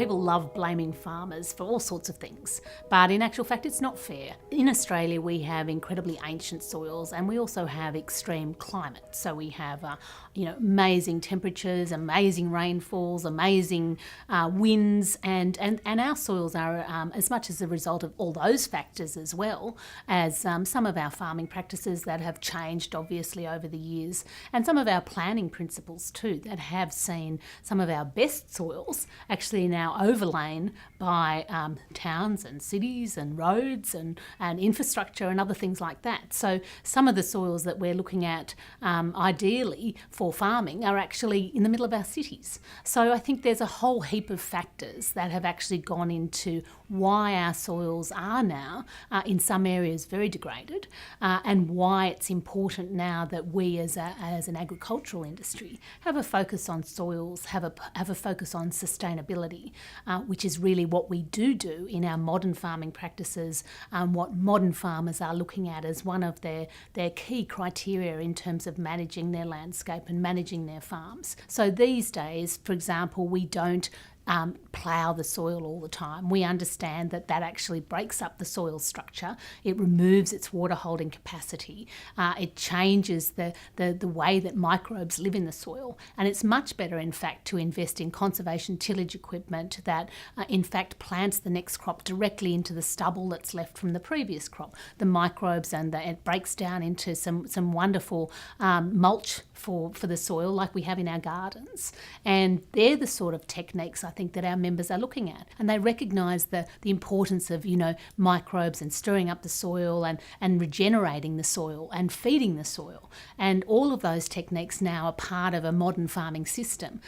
people love blaming farmers for all sorts of things, but in actual fact it's not fair. In Australia we have incredibly ancient soils and we also have extreme climate. So we have amazing temperatures, amazing rainfalls, amazing winds, and our soils are as much as a result of all those factors as well as some of our farming practices that have changed obviously over the years, and some of our planning principles too that have seen some of our best soils actually now overlain by towns and cities and roads and infrastructure and other things like that. So some of the soils that we're looking at ideally for farming are actually in the middle of our cities. So I think there's a whole heap of factors that have actually gone into why our soils are now in some areas very degraded, and why it's important now that we as an agricultural industry have a focus on soils, have a focus on sustainability, which is really what we do in our modern farming practices, what modern farmers are looking at as one of their key criteria in terms of managing their landscape and managing their farms. So these days, for example, we don't plough the soil all the time. We understand that actually breaks up the soil structure. It removes its water holding capacity. It changes the way that microbes live in the soil. And it's much better, in fact, to invest in conservation tillage equipment that, in fact, plants the next crop directly into the stubble that's left from the previous crop. The microbes it breaks down into some wonderful mulch for the soil like we have in our gardens. And they're the sort of techniques I think that our members are looking at, and they recognise the importance of microbes and stirring up the soil and regenerating the soil and feeding the soil, and all of those techniques now are part of a modern farming system,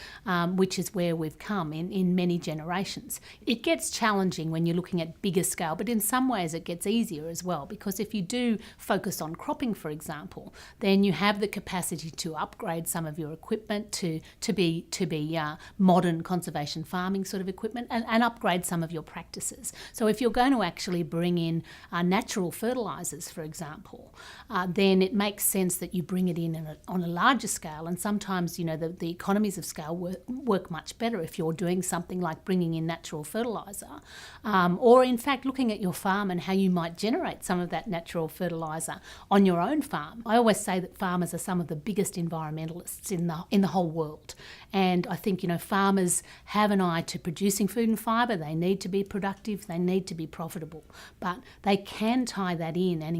which is where we've come in many generations. It gets challenging when you're looking at bigger scale, but in some ways it gets easier as well, because if you do focus on cropping, for example, then you have the capacity to upgrade some of your equipment to be modern conservation farming sort of equipment, and upgrade some of your practices. So if you're going to actually bring in natural fertilisers, for example, then it makes sense that you bring it in on a larger scale, and sometimes the economies of scale work much better if you're doing something like bringing in natural fertiliser, or in fact looking at your farm and how you might generate some of that natural fertiliser on your own farm. I always say that farmers are some of the biggest environmentalists in the whole world, and I think farmers have an eye to producing food and fibre. They need to be productive, they need to be profitable, but they can tie that in, and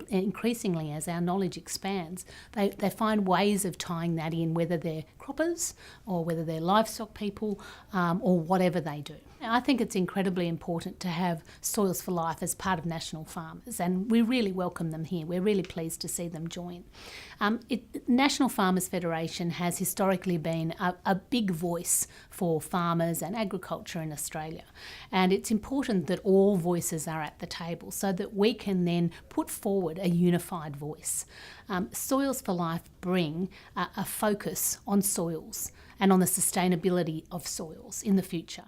increasingly as our knowledge expands, they find ways of tying that in, whether they're croppers or whether they're livestock people, or whatever they do. I think it's incredibly important to have Soils for Life as part of National Farmers, and we really welcome them here. We're really pleased to see them join. National Farmers Federation has historically been a big voice for farmers and agriculture in Australia, and it's important that all voices are at the table so that we can then put forward a unified voice. Soils for Life bring a focus on soils and on the sustainability of soils in the future.